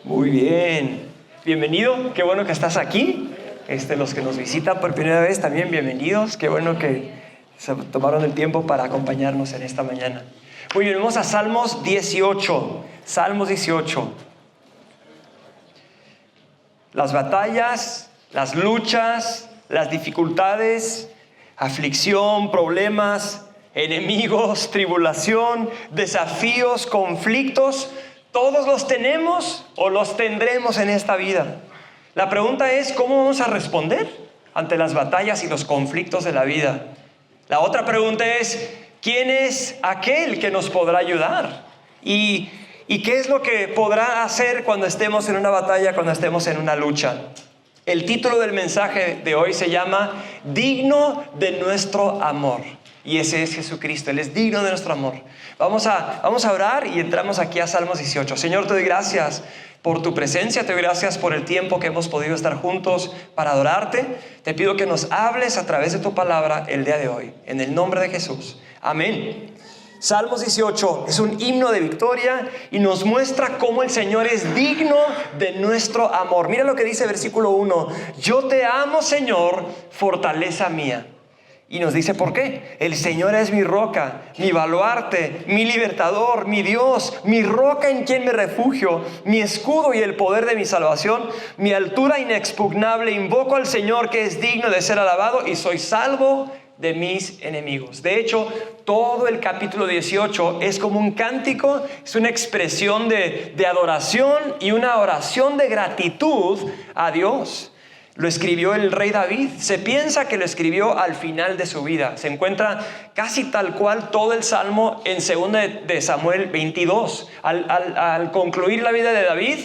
Muy bien, bienvenido, qué bueno que estás aquí. Los que nos visitan por primera vez también bienvenidos, qué bueno que se tomaron el tiempo para acompañarnos en esta mañana. Muy bien, vamos a Salmos 18. Salmos 18. Las batallas, las luchas, las dificultades, aflicción, problemas, enemigos, tribulación, desafíos, conflictos, todos los tenemos o los tendremos en esta vida. La pregunta es, ¿cómo vamos a responder ante las batallas y los conflictos de la vida? La otra pregunta es, ¿quién es aquel que nos podrá ayudar? ¿Y qué es lo que podrá hacer cuando estemos en una batalla, cuando estemos en una lucha? El título del mensaje de hoy se llama Digno de nuestro amor. Y ese es Jesucristo, Él es digno de nuestro amor. Vamos a orar y entramos aquí a Salmos 18. Señor, te doy gracias por tu presencia, te doy gracias por el tiempo que hemos podido estar juntos para adorarte. Te pido que nos hables a través de tu palabra el día de hoy, en el nombre de Jesús. Amén. Salmos 18 es un himno de victoria y nos muestra cómo el Señor es digno de nuestro amor. Mira lo que dice versículo 1. Yo te amo, Señor, fortaleza mía. Y nos dice por qué. El Señor es mi roca, mi baluarte, mi libertador, mi Dios, mi roca en quien me refugio, mi escudo y el poder de mi salvación, mi altura inexpugnable. Invoco al Señor que es digno de ser alabado y soy salvo de mis enemigos. De hecho, todo el capítulo 18 es como un cántico, es una expresión de adoración y una oración de gratitud a Dios. Lo escribió el rey David. Se piensa que lo escribió al final de su vida. Se encuentra casi tal cual todo el Salmo en 2 de Samuel 22. Al concluir la vida de David,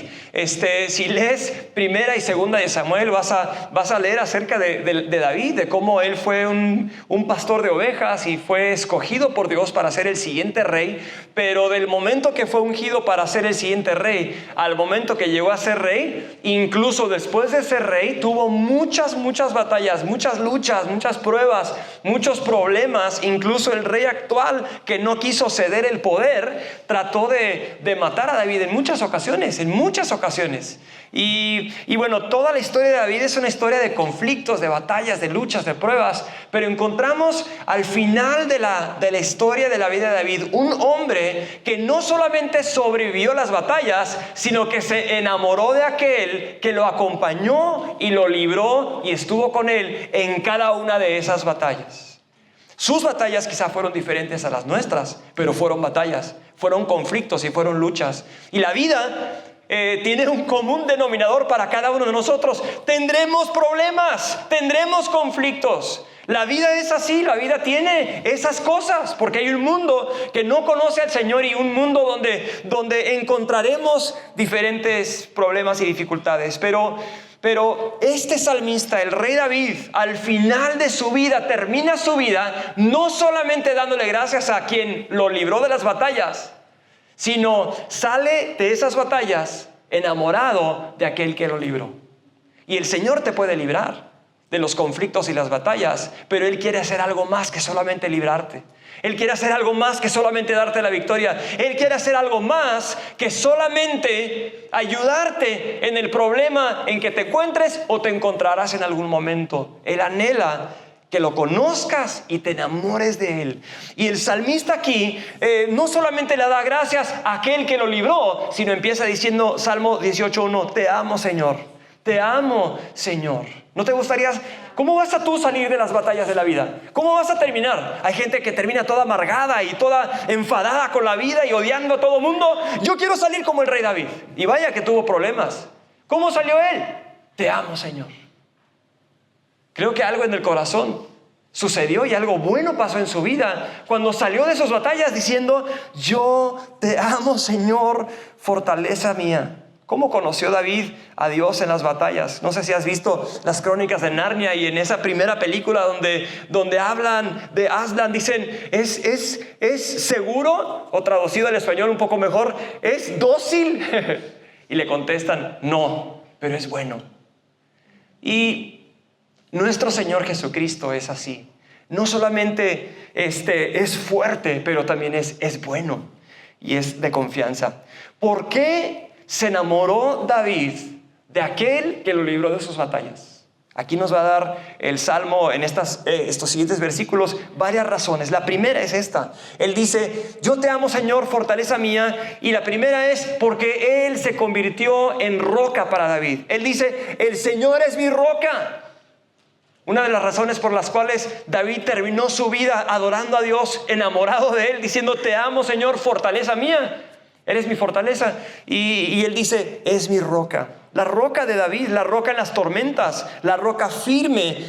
si lees 1 y 2 de Samuel, vas a leer acerca de David, de cómo él fue un pastor de ovejas y fue escogido por Dios para ser el siguiente rey. Pero del momento que fue ungido para ser el siguiente rey, al momento que llegó a ser rey, incluso después de ser rey, tuvo muchas batallas, muchas luchas, muchas pruebas, muchos problemas. Incluso el rey actual, que no quiso ceder el poder, trató de matar a David en muchas ocasiones. Y bueno, toda la historia de David es una historia de conflictos, de batallas, de luchas, de pruebas. Pero encontramos al final de la historia de la vida de David un hombre que no solamente sobrevivió las batallas, sino que se enamoró de aquel que lo acompañó y lo libró y estuvo con él en cada una de esas batallas. Sus batallas quizá fueron diferentes a las nuestras, pero fueron batallas, fueron conflictos y fueron luchas. Y la vida tiene un común denominador para cada uno de nosotros. Tendremos problemas, tendremos conflictos. La vida es así, la vida tiene esas cosas, porque hay un mundo que no conoce al Señor y un mundo donde encontraremos diferentes problemas y dificultades. Pero este salmista, el rey David, al final de su vida, termina su vida no solamente dándole gracias a quien lo libró de las batallas, sino sale de esas batallas enamorado de aquel que lo libró. Y el Señor te puede librar de los conflictos y las batallas, pero Él quiere hacer algo más que solamente librarte. Él quiere hacer algo más que solamente darte la victoria. Él quiere hacer algo más que solamente ayudarte en el problema en que te encuentres o te encontrarás en algún momento. Él anhela que lo conozcas y te enamores de Él. Y el salmista aquí no solamente le da gracias a aquel que lo libró, sino empieza diciendo, Salmo 18:1, te amo, Señor. Te amo, Señor. ¿No te gustaría? ¿Cómo vas a tú salir de las batallas de la vida? ¿Cómo vas a terminar? Hay gente que termina toda amargada y toda enfadada con la vida y odiando a todo mundo. Yo quiero salir como el rey David. Y vaya que tuvo problemas. ¿Cómo salió él? Te amo, Señor. Creo que algo en el corazón sucedió y algo bueno pasó en su vida cuando salió de sus batallas diciendo, yo te amo, Señor, fortaleza mía. ¿Cómo conoció David a Dios en las batallas? No sé si has visto las Crónicas de Narnia y en esa primera película donde hablan de Aslan, dicen, ¿es seguro? O traducido al español un poco mejor, ¿es dócil? Y le contestan, no, pero es bueno. Y nuestro Señor Jesucristo es así. No solamente es fuerte, pero también es bueno y es de confianza. ¿Por qué se enamoró David de aquel que lo libró de sus batallas. Aquí nos va a dar el Salmo en estos siguientes versículos varias razones. La primera es esta. Él dice, yo te amo, Señor, fortaleza mía. Y la primera es porque Él se convirtió en roca para David. Él dice, el Señor es mi roca. Una de las razones por las cuales David terminó su vida adorando a Dios, enamorado de Él, diciendo, te amo, Señor, fortaleza mía. Eres mi fortaleza. Y él dice, es mi roca. La roca de David, la roca en las tormentas, la roca firme.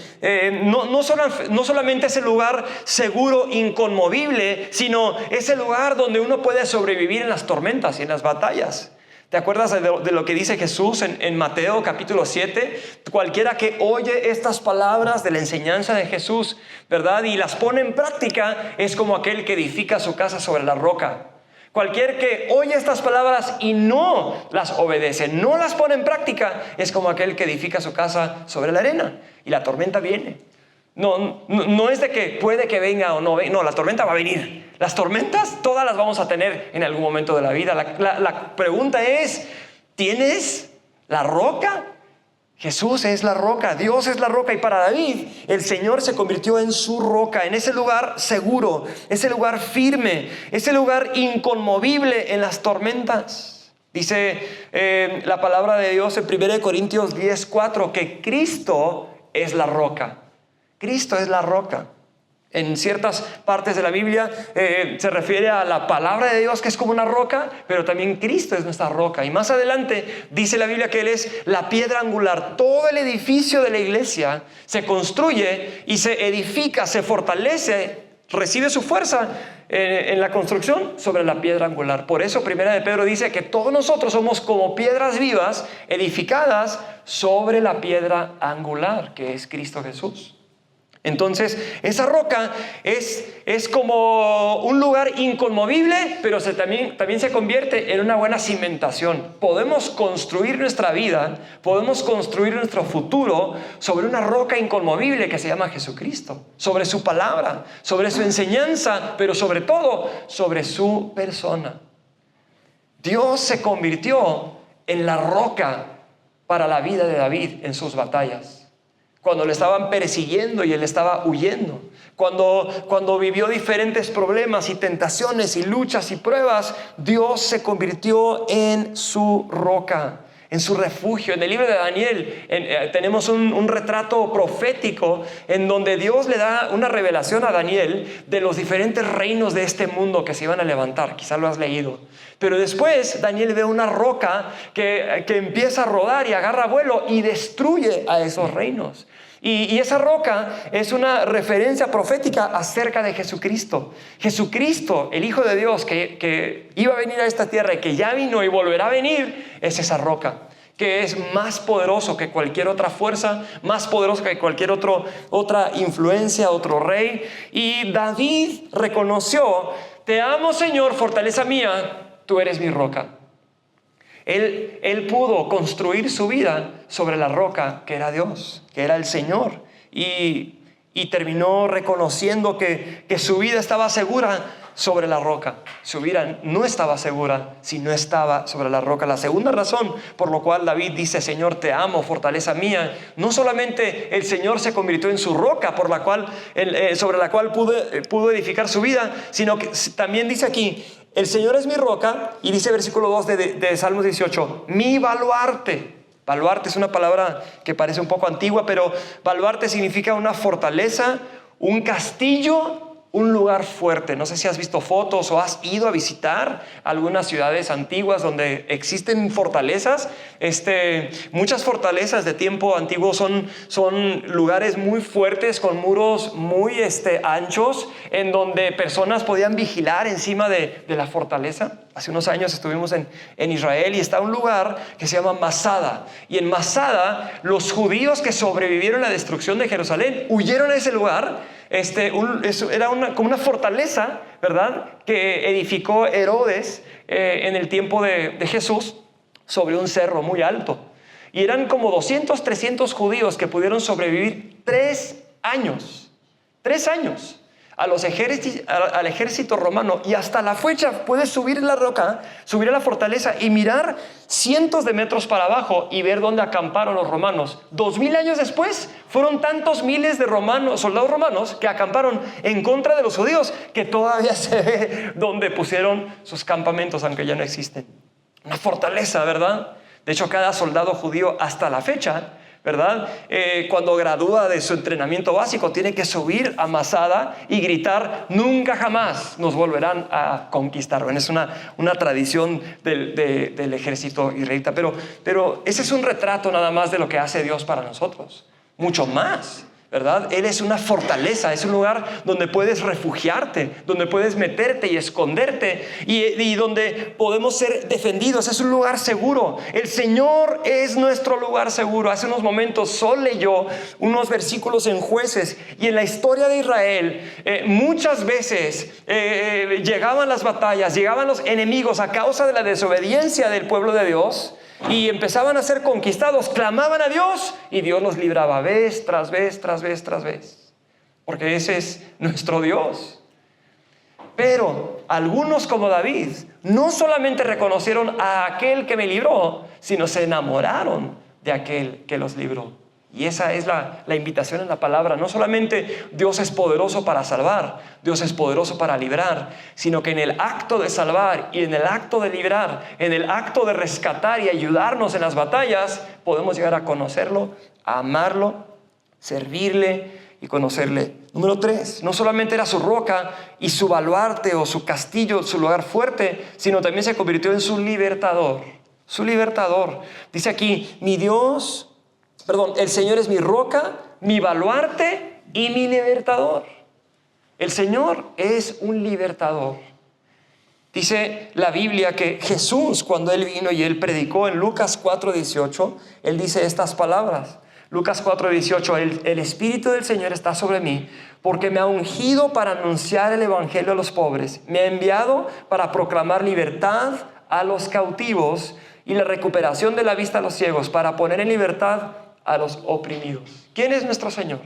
No solamente es el lugar seguro, inconmovible, sino es el lugar donde uno puede sobrevivir en las tormentas y en las batallas. ¿Te acuerdas de lo que dice Jesús en Mateo capítulo 7? Cualquiera que oye estas palabras de la enseñanza de Jesús, ¿verdad? Y las pone en práctica, es como aquel que edifica su casa sobre la roca. Cualquier que oye estas palabras y no las obedece, no las pone en práctica, es como aquel que edifica su casa sobre la arena y la tormenta viene. No es de que puede que venga o no venga, no, la tormenta va a venir. Las tormentas todas las vamos a tener en algún momento de la vida. La pregunta es, ¿tienes la roca? Jesús es la roca, Dios es la roca, y para David el Señor se convirtió en su roca, en ese lugar seguro, ese lugar firme, ese lugar inconmovible en las tormentas. Dice la palabra de Dios en 1 Corintios 10:4 que Cristo es la roca. Cristo es la roca. En ciertas partes de la Biblia se refiere a la palabra de Dios, que es como una roca, pero también Cristo es nuestra roca. Y más adelante dice la Biblia que Él es la piedra angular. Todo el edificio de la iglesia se construye y se edifica, se fortalece, recibe su fuerza en la construcción sobre la piedra angular. Por eso Primera de Pedro dice que todos nosotros somos como piedras vivas edificadas sobre la piedra angular, que es Cristo Jesús. Entonces, esa roca es como un lugar inconmovible, pero también se convierte en una buena cimentación. Podemos construir nuestra vida, podemos construir nuestro futuro sobre una roca inconmovible que se llama Jesucristo, sobre su palabra, sobre su enseñanza, pero sobre todo sobre su persona. Dios se convirtió en la roca para la vida de David en sus batallas. Cuando le estaban persiguiendo y él estaba huyendo. Cuando vivió diferentes problemas y tentaciones y luchas y pruebas, Dios se convirtió en su roca, en su refugio. En el libro de Daniel tenemos un retrato profético en donde Dios le da una revelación a Daniel de los diferentes reinos de este mundo que se iban a levantar. Quizá lo has leído. Pero después Daniel ve una roca que empieza a rodar y agarra vuelo y destruye a esos reinos. Y esa roca es una referencia profética acerca de Jesucristo. Jesucristo, el Hijo de Dios, que iba a venir a esta tierra y que ya vino y volverá a venir, es esa roca, que es más poderoso que cualquier otra fuerza, más poderoso que cualquier otra influencia, otro rey. Y David reconoció, te amo, Señor, fortaleza mía, tú eres mi roca. Él pudo construir su vida sobre la roca que era Dios, que era el Señor, y terminó reconociendo que su vida estaba segura sobre la roca. Su vida no estaba segura si no estaba sobre la roca. La segunda razón por la cual David dice, Señor, te amo, fortaleza mía, no solamente el Señor se convirtió en su roca sobre la cual pudo edificar su vida, sino que también dice aquí, el Señor es mi roca, y dice versículo 2 de Salmos 18, mi baluarte. Baluarte es una palabra que parece un poco antigua, pero baluarte significa una fortaleza, un castillo, un lugar fuerte. No sé si has visto fotos o has ido a visitar algunas ciudades antiguas donde existen fortalezas. Muchas fortalezas de tiempo antiguo son lugares muy fuertes con muros muy anchos, en donde personas podían vigilar encima de la fortaleza. Hace unos años estuvimos en Israel y está un lugar que se llama Masada. Y en Masada los judíos que sobrevivieron a la destrucción de Jerusalén huyeron a ese lugar. Era como una fortaleza, ¿verdad?, que edificó Herodes en el tiempo de Jesús sobre un cerro muy alto. Y eran como 200, 300 judíos que pudieron sobrevivir 3 años. 3 años. al ejército romano, y hasta la fecha puedes subir la roca, subir a la fortaleza y mirar cientos de metros para abajo y ver dónde acamparon los romanos. 2000 años después fueron tantos miles de soldados romanos que acamparon en contra de los judíos que todavía se ve dónde pusieron sus campamentos, aunque ya no existen. Una fortaleza, ¿verdad? De hecho, cada soldado judío hasta la fecha, ¿verdad? Cuando gradúa de su entrenamiento básico, tiene que subir a Masada y gritar: nunca jamás nos volverán a conquistar. Bueno, es una tradición del ejército israelita, pero ese es un retrato nada más de lo que hace Dios para nosotros. Mucho más, ¿verdad? Él es una fortaleza, es un lugar donde puedes refugiarte, donde puedes meterte y esconderte y donde podemos ser defendidos. Es un lugar seguro. El Señor es nuestro lugar seguro. Hace unos momentos Sol leyó unos versículos en Jueces, y en la historia de Israel muchas veces llegaban las batallas, llegaban los enemigos a causa de la desobediencia del pueblo de Dios, y empezaban a ser conquistados, clamaban a Dios y Dios los libraba vez tras vez, tras vez, tras vez, porque ese es nuestro Dios. Pero algunos, como David, no solamente reconocieron a aquel que me libró, sino se enamoraron de aquel que los libró. Y esa es la invitación en la palabra. No solamente Dios es poderoso para salvar, Dios es poderoso para librar, sino que en el acto de salvar y en el acto de librar, en el acto de rescatar y ayudarnos en las batallas, podemos llegar a conocerlo, a amarlo, servirle y conocerle. Número 3, no solamente era su roca y su baluarte o su castillo, su lugar fuerte, sino también se convirtió en su libertador. Su libertador. Dice aquí: el Señor es mi roca, mi baluarte y mi libertador. El Señor es un libertador. Dice la Biblia que Jesús, cuando Él vino y Él predicó en Lucas 4:18, Él dice estas palabras. Lucas 4:18, el Espíritu del Señor está sobre mí, porque me ha ungido para anunciar el Evangelio a los pobres. Me ha enviado para proclamar libertad a los cautivos y la recuperación de la vista a los ciegos, para poner en libertad a los oprimidos. ¿Quién es nuestro Señor?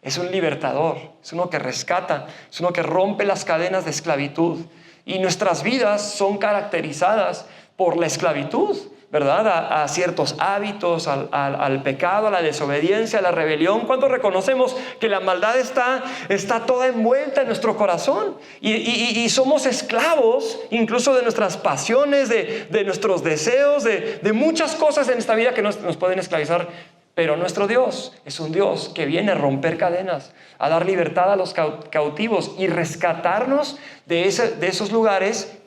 Es un libertador, es uno que rescata, es uno que rompe las cadenas de esclavitud. Y nuestras vidas son caracterizadas por la esclavitud, ¿verdad? A ciertos hábitos, al pecado, a la desobediencia, a la rebelión. Cuando reconocemos que la maldad está toda envuelta en nuestro corazón y somos esclavos incluso de nuestras pasiones, de nuestros deseos, de muchas cosas en esta vida que nos pueden esclavizar. Pero nuestro Dios es un Dios que viene a romper cadenas, a dar libertad a los cautivos y rescatarnos de esos lugares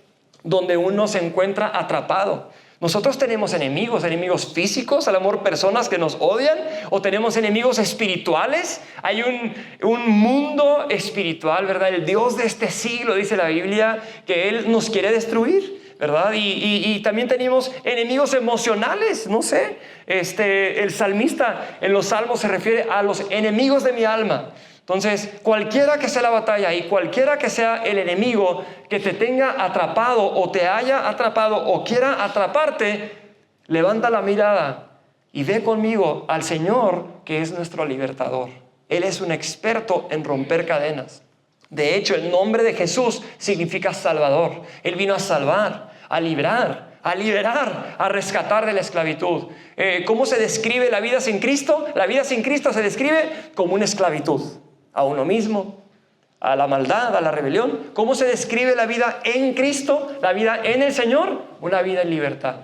donde uno se encuentra atrapado. Nosotros tenemos enemigos físicos, a lo mejor personas que nos odian, o tenemos enemigos espirituales. Hay un mundo espiritual, ¿verdad? El Dios de este siglo, dice la Biblia, que Él nos quiere destruir, ¿verdad? Y también tenemos enemigos emocionales, no sé. El salmista en los salmos se refiere a los enemigos de mi alma. Entonces, cualquiera que sea la batalla y cualquiera que sea el enemigo que te tenga atrapado o te haya atrapado o quiera atraparte, levanta la mirada y ve conmigo al Señor, que es nuestro libertador. Él es un experto en romper cadenas. De hecho, el nombre de Jesús significa Salvador. Él vino a salvar, a librar, a liberar, a rescatar de la esclavitud. ¿Cómo se describe la vida sin Cristo? La vida sin Cristo se describe como una esclavitud a uno mismo, a la maldad, a la rebelión. ¿Cómo se describe la vida en Cristo? La vida en el Señor, una vida en libertad.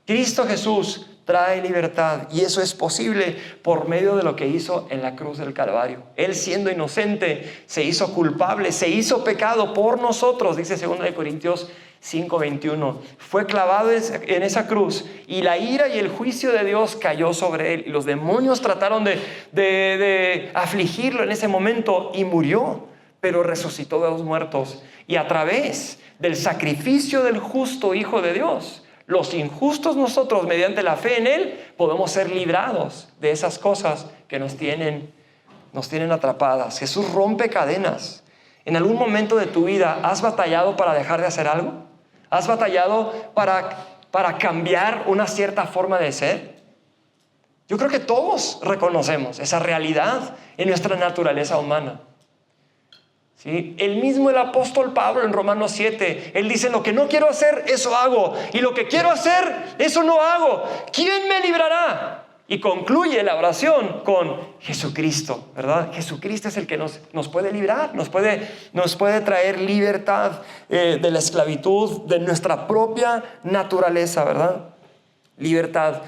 Cristo Jesús trae libertad, y eso es posible por medio de lo que hizo en la cruz del Calvario. Él, siendo inocente, se hizo culpable, se hizo pecado por nosotros, dice 2 Corintios 5:21. Fue clavado en esa cruz, y la ira y el juicio de Dios cayó sobre él, y los demonios trataron de afligirlo en ese momento, y murió, pero resucitó de los muertos. Y a través del sacrificio del justo Hijo de Dios, los injustos nosotros, mediante la fe en Él, podemos ser librados de esas cosas que nos tienen atrapadas. Jesús rompe cadenas. ¿En algún momento de tu vida has batallado para dejar de hacer algo? ¿Has batallado para cambiar una cierta forma de ser? Yo creo que todos reconocemos esa realidad en nuestra naturaleza humana. ¿Sí? El apóstol Pablo en Romanos 7, él dice: lo que no quiero hacer, eso hago, y lo que quiero hacer, eso no hago. ¿Quién me librará? Y concluye la oración con Jesucristo, ¿verdad? Jesucristo es el que nos puede librar, nos puede traer libertad de la esclavitud, de nuestra propia naturaleza, ¿verdad? Libertad.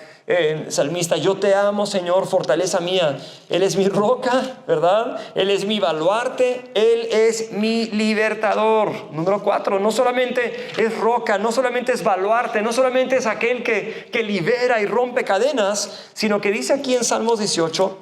Salmista: yo te amo, Señor, fortaleza mía. Él es mi roca, ¿verdad? Él es mi baluarte, Él es mi libertador. Número 4, no solamente es roca, no solamente es baluarte, no solamente es aquel que libera y rompe cadenas, sino que dice aquí en Salmos 18,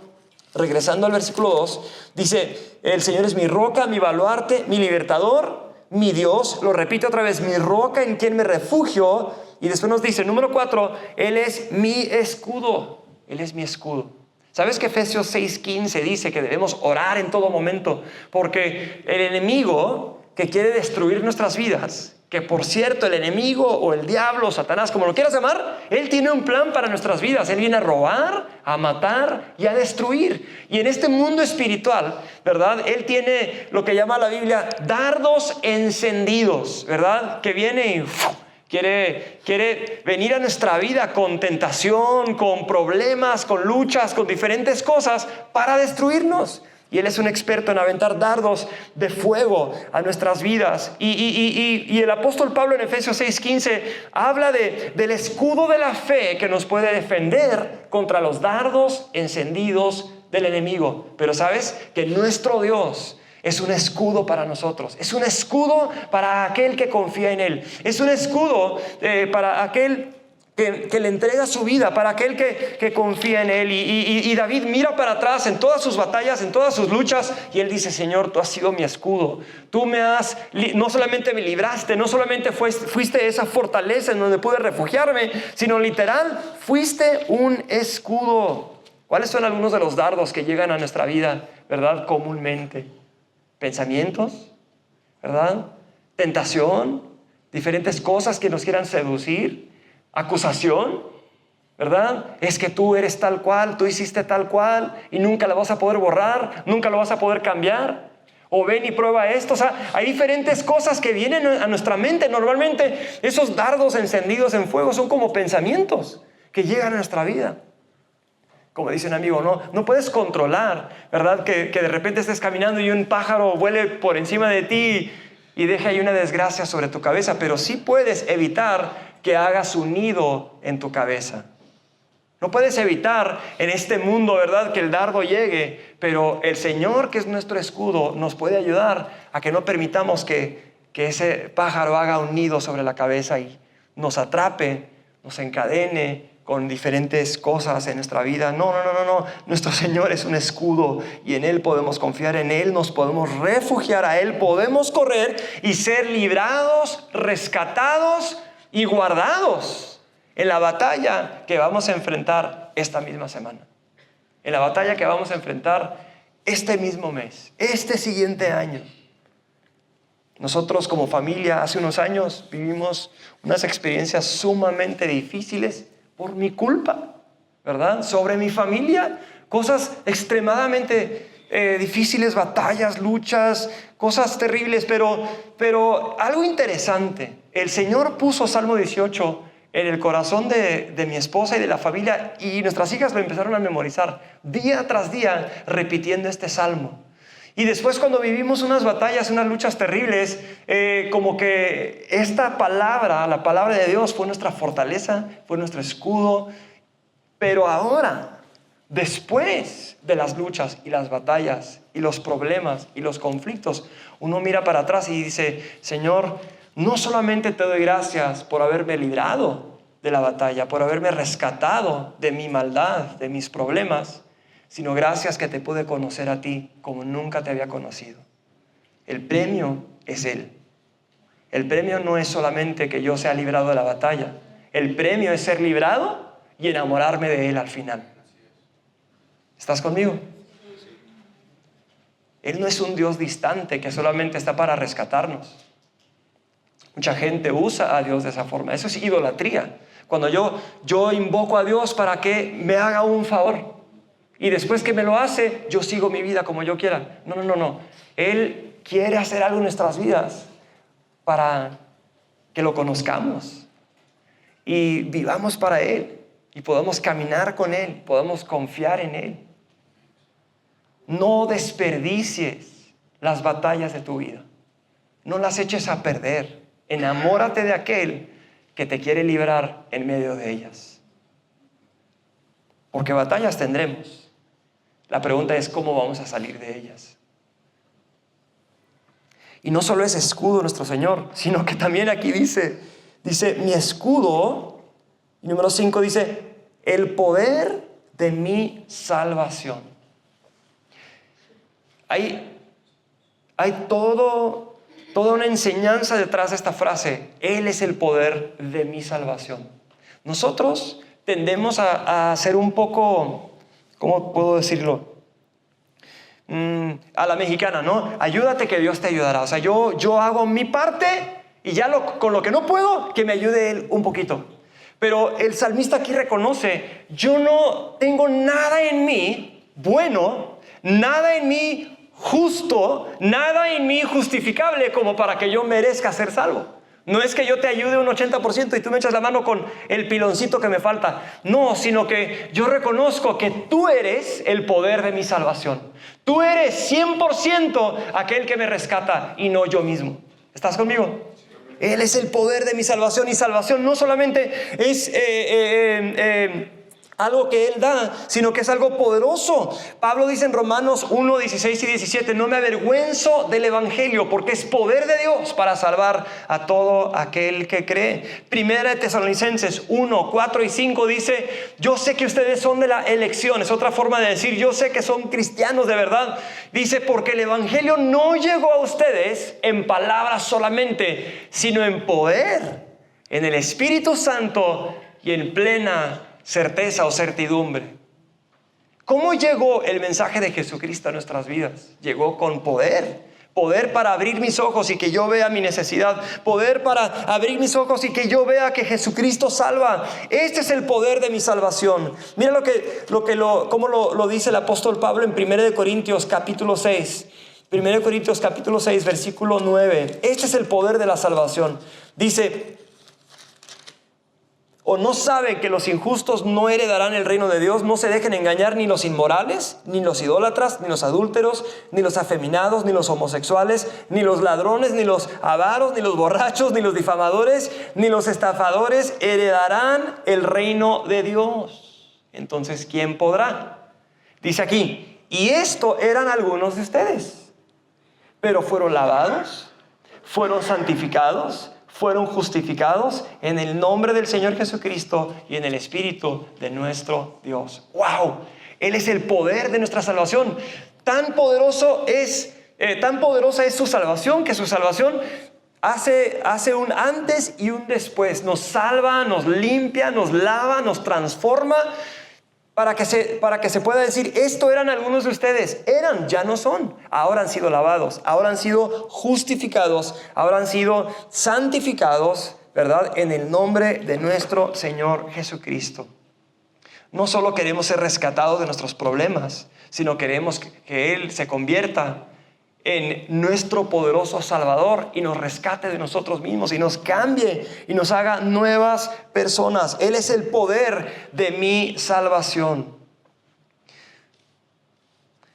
regresando al versículo 2, dice: el Señor es mi roca, mi baluarte, mi libertador, mi Dios. Lo repite otra vez: mi roca en quien me refugio. Y después nos dice, número 4, Él es mi escudo. Él es mi escudo. ¿Sabes que Efesios 6:15 dice que debemos orar en todo momento? Porque el enemigo que quiere destruir nuestras vidas, que por cierto el enemigo o el diablo, Satanás, como lo quieras llamar, él tiene un plan para nuestras vidas. Él viene a robar, a matar y a destruir. Y en este mundo espiritual, ¿verdad? Él tiene lo que llama la Biblia dardos encendidos, ¿verdad? Que viene y quiere venir a nuestra vida con tentación, con problemas, con luchas, con diferentes cosas para destruirnos. Y Él es un experto en aventar dardos de fuego a nuestras vidas. Y el apóstol Pablo en Efesios 6:15 habla del escudo de la fe que nos puede defender contra los dardos encendidos del enemigo. Pero ¿sabes? Que nuestro Dios es un escudo para nosotros. Es un escudo para aquel que confía en Él. Es un escudo para aquel que le entrega su vida, para aquel que confía en Él. Y David mira para atrás en todas sus batallas, en todas sus luchas, y él dice: Señor, tú has sido mi escudo. Tú no solamente me libraste, no solamente fuiste esa fortaleza en donde pude refugiarme, sino literal, fuiste un escudo. ¿Cuáles son algunos de los dardos que llegan a nuestra vida, verdad, comúnmente? Pensamientos, ¿verdad? Tentación, diferentes cosas que nos quieran seducir, acusación, ¿verdad? Es que tú eres tal cual, tú hiciste tal cual y nunca la vas a poder borrar, nunca lo vas a poder cambiar. O ven y prueba esto. O sea, hay diferentes cosas que vienen a nuestra mente. Normalmente esos dardos encendidos en fuego son como pensamientos que llegan a nuestra vida. Como dice un amigo, no puedes controlar, ¿verdad? Que de repente estés caminando y un pájaro vuele por encima de ti y deje ahí una desgracia sobre tu cabeza. Pero sí puedes evitar que hagas un nido en tu cabeza. No puedes evitar en este mundo, ¿verdad?, que el dardo llegue. Pero el Señor, que es nuestro escudo, nos puede ayudar a que no permitamos que ese pájaro haga un nido sobre la cabeza y nos atrape, nos encadene con diferentes cosas en nuestra vida. No. Nuestro Señor es un escudo y en Él podemos confiar, en Él nos podemos refugiar, a Él podemos correr y ser librados, rescatados y guardados en la batalla que vamos a enfrentar esta misma semana. En la batalla que vamos a enfrentar este mismo mes, este siguiente año. Nosotros como familia hace unos años vivimos unas experiencias sumamente difíciles por mi culpa, ¿verdad? Sobre mi familia, cosas extremadamente difíciles, batallas, luchas, cosas terribles, pero algo interesante. El Señor puso Salmo 18 en el corazón de mi esposa y de la familia, y nuestras hijas lo empezaron a memorizar día tras día, repitiendo este salmo. Y después, cuando vivimos unas batallas, unas luchas terribles, como que esta palabra, la palabra de Dios, fue nuestra fortaleza, fue nuestro escudo. Pero ahora, después de las luchas y las batallas y los problemas y los conflictos, uno mira para atrás y dice: Señor, no solamente te doy gracias por haberme librado de la batalla, por haberme rescatado de mi maldad, de mis problemas, sino gracias que te pude conocer a ti como nunca te había conocido. El premio es Él. El premio no es solamente que yo sea librado de la batalla. El premio es ser librado y enamorarme de Él al final. ¿Estás conmigo? Él no es un Dios distante que solamente está para rescatarnos. Mucha gente usa a Dios de esa forma. Eso es idolatría. Cuando yo invoco a Dios para que me haga un favor, y después que me lo hace, yo sigo mi vida como yo quiera. No. Él quiere hacer algo en nuestras vidas para que lo conozcamos y vivamos para Él y podamos caminar con Él, podamos confiar en Él. No desperdicies las batallas de tu vida. No las eches a perder. Enamórate de aquel que te quiere librar en medio de ellas. Porque batallas tendremos. La pregunta es cómo vamos a salir de ellas. Y no solo es escudo nuestro Señor, sino que también aquí dice mi escudo. Y número 5 dice, el poder de mi salvación. Hay toda una enseñanza detrás de esta frase. Él es el poder de mi salvación. Nosotros tendemos a ser un poco, ¿cómo puedo decirlo? A la mexicana, ¿no? Ayúdate que Dios te ayudará. O sea, yo hago mi parte y ya con lo que no puedo, que me ayude Él un poquito. Pero el salmista aquí reconoce, yo no tengo nada en mí bueno, nada en mí justo, nada en mí justificable como para que yo merezca ser salvo. No es que yo te ayude un 80% y tú me echas la mano con el piloncito que me falta. No, sino que yo reconozco que tú eres el poder de mi salvación. Tú eres 100% aquel que me rescata y no yo mismo. ¿Estás conmigo? Él es el poder de mi salvación, y salvación no solamente es algo que Él da, sino que es algo poderoso. Pablo dice en Romanos 1, 16 y 17, no me avergüenzo del evangelio, porque es poder de Dios para salvar a todo aquel que cree. Primera de Tesalonicenses 1, 4 y 5 dice, yo sé que ustedes son de la elección. Es otra forma de decir, yo sé que son cristianos de verdad. Dice, porque el evangelio no llegó a ustedes en palabras solamente, sino en poder, en el Espíritu Santo y en plena certeza o certidumbre. ¿Cómo llegó el mensaje de Jesucristo a nuestras vidas? Llegó con poder. Poder para abrir mis ojos y que yo vea mi necesidad. Poder para abrir mis ojos y que yo vea que Jesucristo salva. Este es el poder de mi salvación. Mira cómo lo dice el apóstol Pablo en 1 Corintios capítulo 6. 1 Corintios capítulo 6, versículo 9. Este es el poder de la salvación. Dice, ¿o no saben que los injustos no heredarán el reino de Dios? No se dejen engañar ni los inmorales, ni los idólatras, ni los adúlteros, ni los afeminados, ni los homosexuales, ni los ladrones, ni los avaros, ni los borrachos, ni los difamadores, ni los estafadores heredarán el reino de Dios. Entonces, ¿quién podrá? Dice aquí, y esto eran algunos de ustedes, pero fueron lavados, fueron santificados, fueron justificados en el nombre del Señor Jesucristo y en el Espíritu de nuestro Dios. ¡Wow! Él es el poder de nuestra salvación. Tan poderosa es su salvación, que su salvación hace un antes y un después. Nos salva, nos limpia, nos lava, nos transforma. Para que se pueda decir, esto eran algunos de ustedes. Ya no son. Ahora han sido lavados, ahora han sido justificados, ahora han sido santificados, ¿verdad? En el nombre de nuestro Señor Jesucristo. No solo queremos ser rescatados de nuestros problemas, sino queremos que Él se convierta en nuestro poderoso Salvador y nos rescate de nosotros mismos y nos cambie y nos haga nuevas personas. Él es el poder de mi salvación.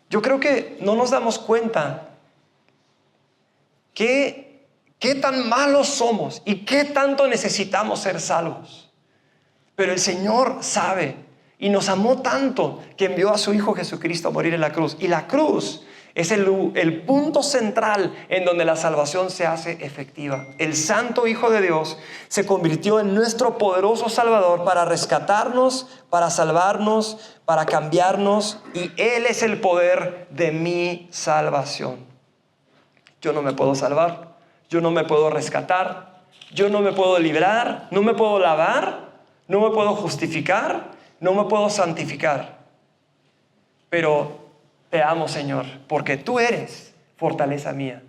Yo creo que no nos damos cuenta qué tan malos somos y qué tanto necesitamos ser salvos. Pero el Señor sabe y nos amó tanto que envió a su Hijo Jesucristo a morir en la cruz. Y la cruz es el punto central en donde la salvación se hace efectiva. El Santo Hijo de Dios se convirtió en nuestro poderoso Salvador para rescatarnos, para salvarnos, para cambiarnos. Y Él es el poder de mi salvación. Yo no me puedo salvar, yo no me puedo rescatar, yo no me puedo librar, no me puedo lavar, no me puedo justificar, no me puedo santificar. Pero te amo, Señor, porque tú eres fortaleza mía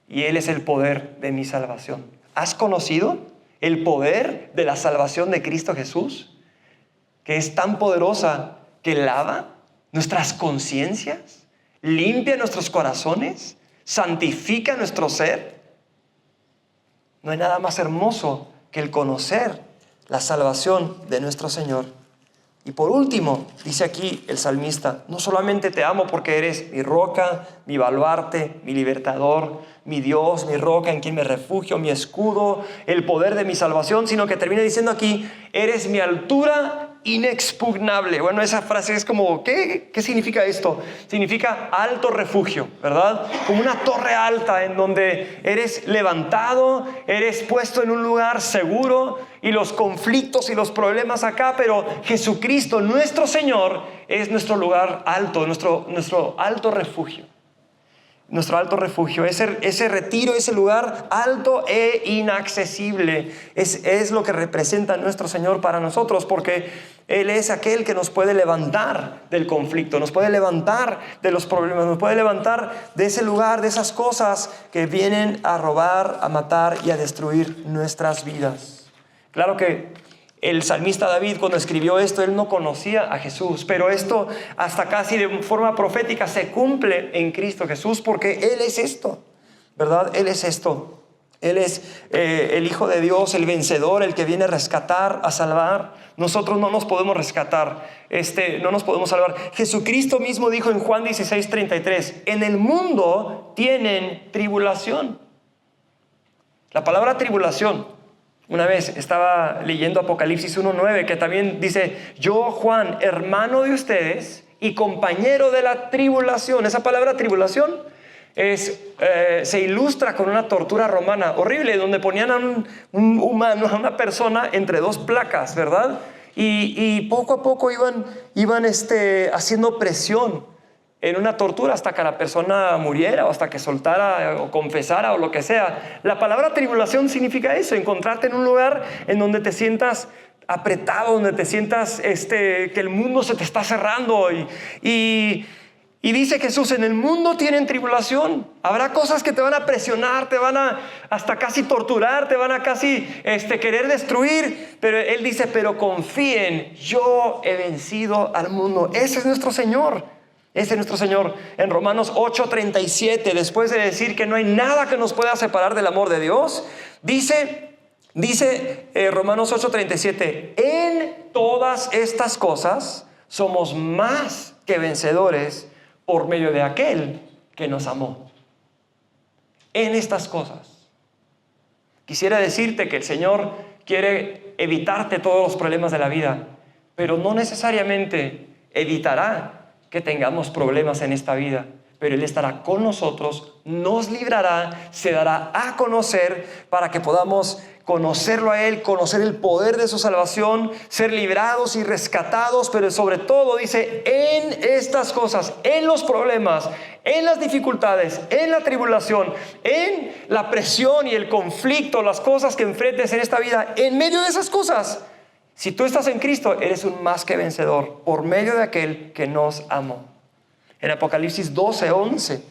y Él es el poder de mi salvación. ¿Has conocido el poder de la salvación de Cristo Jesús? Que es tan poderosa que lava nuestras conciencias, limpia nuestros corazones, santifica nuestro ser. No hay nada más hermoso que el conocer la salvación de nuestro Señor. Y por último, dice aquí el salmista, no solamente te amo porque eres mi roca, mi baluarte, mi libertador, mi Dios, mi roca en quien me refugio, mi escudo, el poder de mi salvación, sino que termina diciendo aquí, eres mi altura inexpugnable. Bueno, esa frase es como, ¿qué significa esto? Significa alto refugio, ¿verdad? Como una torre alta en donde eres levantado, eres puesto en un lugar seguro y los conflictos y los problemas acá, pero Jesucristo, nuestro Señor, es nuestro lugar alto, nuestro alto refugio. Nuestro alto refugio, ese retiro, ese lugar alto e inaccesible, es lo que representa nuestro Señor para nosotros, porque Él es aquel que nos puede levantar del conflicto, nos puede levantar de los problemas, nos puede levantar de ese lugar, de esas cosas que vienen a robar, a matar y a destruir nuestras vidas. Claro que el salmista David, cuando escribió esto, él no conocía a Jesús, pero esto hasta casi de forma profética se cumple en Cristo Jesús, porque Él es esto, ¿verdad? Él es esto. Él es el Hijo de Dios, el vencedor, el que viene a rescatar, a salvar. Nosotros no nos podemos rescatar, no nos podemos salvar. Jesucristo mismo dijo en Juan 16:33, en el mundo tienen tribulación. La palabra tribulación, una vez estaba leyendo Apocalipsis 1:9, que también dice, yo Juan, hermano de ustedes y compañero de la tribulación. Esa palabra tribulación se ilustra con una tortura romana horrible, donde ponían a un humano, a una persona entre dos placas, ¿verdad? Y poco a poco iban haciendo presión en una tortura hasta que la persona muriera o hasta que soltara o confesara o lo que sea. La palabra tribulación significa eso, encontrarte en un lugar en donde te sientas apretado, donde te sientas que el mundo se te está cerrando. Y dice Jesús, en el mundo tienen tribulación. Habrá cosas que te van a presionar, te van a hasta casi torturar, te van a casi querer destruir. Pero Él dice, pero confíen, yo he vencido al mundo. Ese es nuestro Señor. Ese es nuestro Señor. En Romanos 8:37, después de decir que no hay nada que nos pueda separar del amor de Dios, dice Romanos 8:37, en todas estas cosas somos más que vencedores por medio de aquel que nos amó. En estas cosas. Quisiera decirte que el Señor quiere evitarte todos los problemas de la vida, pero no necesariamente evitará que tengamos problemas en esta vida, pero Él estará con nosotros, nos librará, se dará a conocer para que podamos conocerlo a Él, conocer el poder de su salvación, ser librados y rescatados, pero sobre todo dice, en estas cosas, en los problemas, en las dificultades, en la tribulación, en la presión y el conflicto, las cosas que enfrentes en esta vida, en medio de esas cosas, si tú estás en Cristo, eres un más que vencedor por medio de aquel que nos amó. En Apocalipsis 12:11.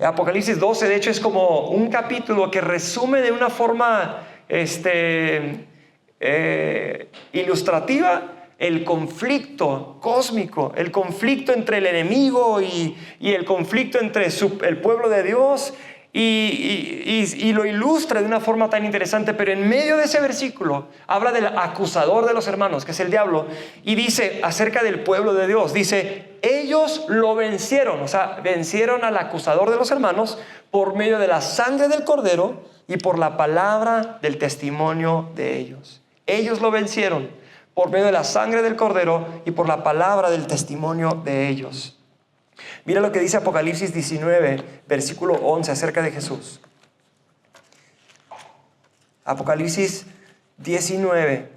Apocalipsis 12, de hecho, es como un capítulo que resume de una forma ilustrativa el conflicto cósmico, el conflicto entre el enemigo y el conflicto entre el pueblo de Dios. Y lo ilustra de una forma tan interesante, pero en medio de ese versículo habla del acusador de los hermanos, que es el diablo, y dice acerca del pueblo de Dios, dice, ellos lo vencieron, o sea, vencieron al acusador de los hermanos por medio de la sangre del cordero y por la palabra del testimonio de ellos. Ellos lo vencieron por medio de la sangre del cordero y por la palabra del testimonio de ellos. Mira lo que dice Apocalipsis 19, versículo 11 acerca de Jesús. Apocalipsis 19,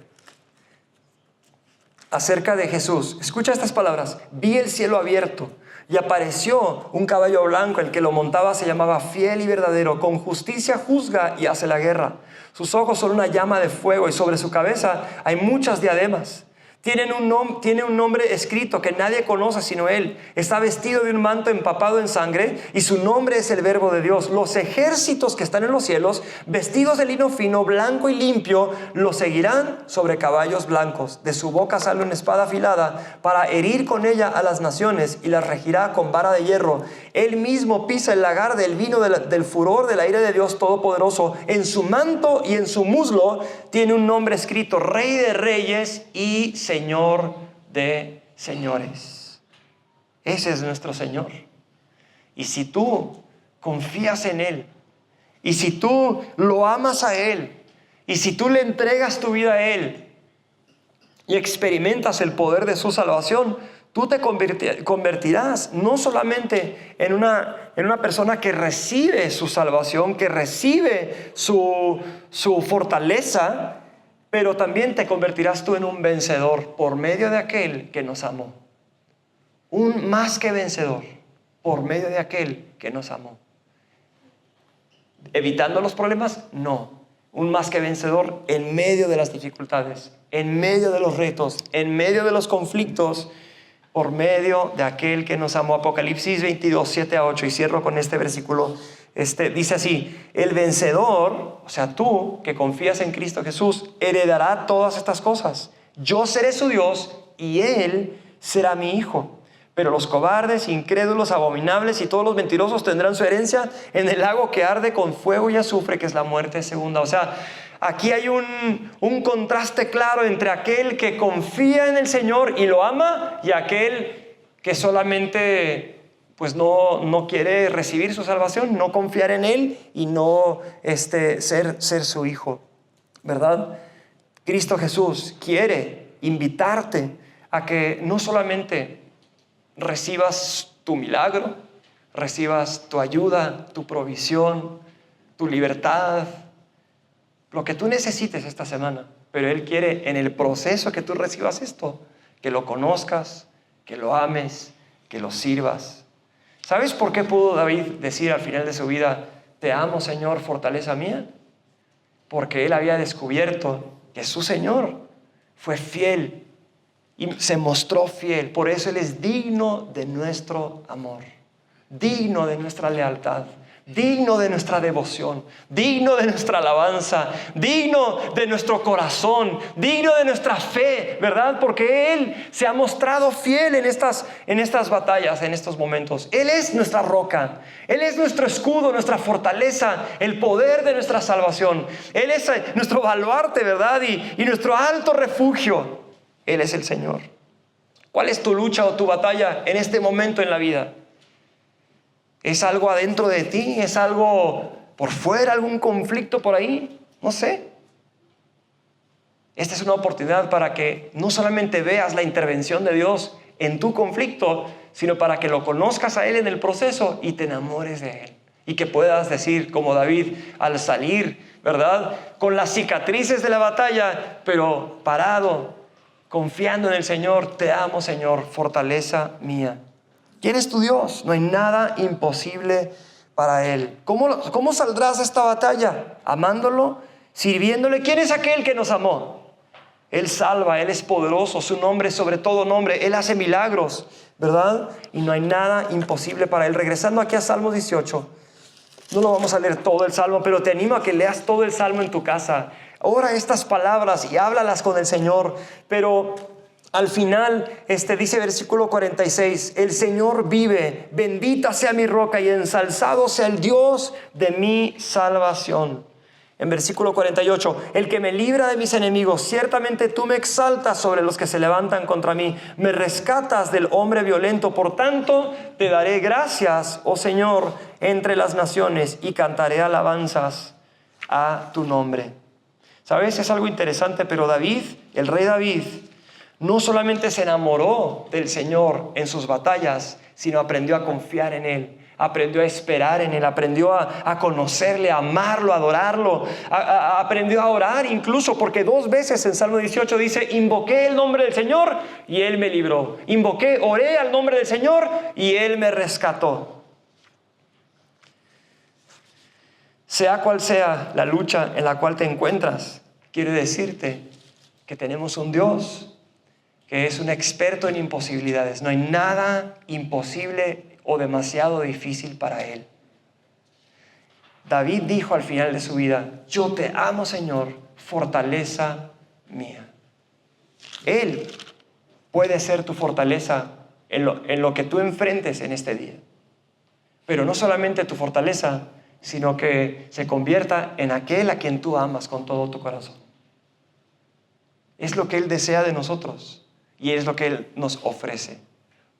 acerca de Jesús. Escucha estas palabras. Vi el cielo abierto y apareció un caballo blanco. El que lo montaba se llamaba Fiel y Verdadero. Con justicia juzga y hace la guerra. Sus ojos son una llama de fuego y sobre su cabeza hay muchas diademas. Tiene un nombre escrito que nadie conoce sino Él. Está vestido de un manto empapado en sangre y su nombre es el Verbo de Dios. Los ejércitos que están en los cielos, vestidos de lino fino, blanco y limpio, lo seguirán sobre caballos blancos. De su boca sale una espada afilada para herir con ella a las naciones y las regirá con vara de hierro. Él mismo pisa el lagar del vino del furor de la ira de Dios Todopoderoso. En su manto y en su muslo tiene un nombre escrito: Rey de Reyes y Señor de señores. Ese es nuestro Señor. Y si tú confías en Él, y si tú lo amas a Él, y si tú le entregas tu vida a Él y experimentas el poder de su salvación, tú te convertirás no solamente en una persona que recibe su salvación, que recibe su fortaleza, pero también te convertirás tú en un vencedor por medio de aquel que nos amó. Un más que vencedor por medio de aquel que nos amó. ¿Evitando los problemas? No. Un más que vencedor en medio de las dificultades, en medio de los retos, en medio de los conflictos, por medio de aquel que nos amó. Apocalipsis 22, 7 a 8. Y cierro con este versículo. Dice así: el vencedor, o sea, tú que confías en Cristo Jesús, heredará todas estas cosas. Yo seré su Dios y Él será mi hijo. Pero los cobardes, incrédulos, abominables y todos los mentirosos tendrán su herencia en el lago que arde con fuego y azufre, que es la muerte segunda. O sea, aquí hay un contraste claro entre aquel que confía en el Señor y lo ama, y aquel que solamente pues no quiere recibir su salvación, no confiar en Él y no ser su hijo, ¿verdad? Cristo Jesús quiere invitarte a que no solamente recibas tu milagro, recibas tu ayuda, tu provisión, tu libertad, lo que tú necesites esta semana, pero Él quiere en el proceso que tú recibas esto, que lo conozcas, que lo ames, que lo sirvas. ¿Sabes por qué pudo David decir al final de su vida: te amo, Señor, fortaleza mía? Porque él había descubierto que su Señor fue fiel y se mostró fiel. Por eso Él es digno de nuestro amor, digno de nuestra lealtad, digno de nuestra devoción, digno de nuestra alabanza, digno de nuestro corazón, digno de nuestra fe, ¿verdad? Porque Él se ha mostrado fiel en estas batallas, en estos momentos. Él es nuestra roca, Él es nuestro escudo, nuestra fortaleza, el poder de nuestra salvación. Él es nuestro baluarte, ¿verdad? Y nuestro alto refugio. Él es el Señor. ¿Cuál es tu lucha o tu batalla en este momento en la vida? ¿Es algo adentro de ti? ¿Es algo por fuera? ¿Algún conflicto por ahí? No sé. Esta es una oportunidad para que no solamente veas la intervención de Dios en tu conflicto, sino para que lo conozcas a Él en el proceso y te enamores de Él. Y que puedas decir, como David, al salir, ¿verdad? Con las cicatrices de la batalla, pero parado, confiando en el Señor: te amo, Señor, fortaleza mía. ¿Quién es tu Dios? No hay nada imposible para Él. ¿Cómo saldrás de esta batalla? Amándolo, sirviéndole. ¿Quién es aquel que nos amó? Él salva, Él es poderoso, su nombre es sobre todo nombre. Él hace milagros, ¿verdad? Y no hay nada imposible para Él. Regresando aquí a Salmo 18. No lo vamos a leer todo el Salmo, pero te animo a que leas todo el Salmo en tu casa. Ora estas palabras y háblalas con el Señor. Pero al final, dice versículo 46, el Señor vive, bendita sea mi roca y ensalzado sea el Dios de mi salvación. En versículo 48, el que me libra de mis enemigos, ciertamente tú me exaltas sobre los que se levantan contra mí, me rescatas del hombre violento, por tanto te daré gracias, oh Señor, entre las naciones y cantaré alabanzas a tu nombre. ¿Sabes? Es algo interesante, pero David, el rey David, no solamente se enamoró del Señor en sus batallas, sino aprendió a confiar en Él, aprendió a esperar en Él, aprendió a conocerle, a amarlo, a adorarlo, aprendió a orar incluso, porque 2 veces en Salmo 18 dice: invoqué el nombre del Señor y Él me libró. Oré al nombre del Señor y Él me rescató. Sea cual sea la lucha en la cual te encuentras, quiere decirte que tenemos un Dios que es un experto en imposibilidades. No hay nada imposible o demasiado difícil para Él. David dijo al final de su vida: yo te amo, Señor, fortaleza mía. Él puede ser tu fortaleza en lo que tú enfrentes en este día. Pero no solamente tu fortaleza, sino que se convierta en aquel a quien tú amas con todo tu corazón. Es lo que Él desea de nosotros y es lo que Él nos ofrece.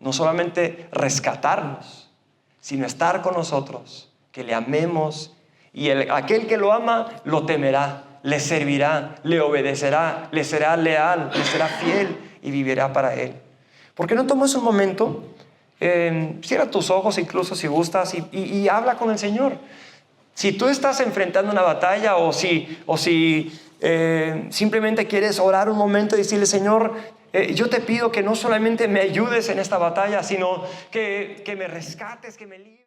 No solamente rescatarnos, sino estar con nosotros, que le amemos, y aquel que lo ama lo temerá, le servirá, le obedecerá, le será leal, le será fiel y vivirá para Él. ¿Por qué no tomas un momento? Cierra tus ojos incluso si gustas y habla con el Señor. Si tú estás enfrentando una batalla o si simplemente quieres orar un momento y decirle: Señor, yo te pido que no solamente me ayudes en esta batalla, sino que me rescates, que me libres.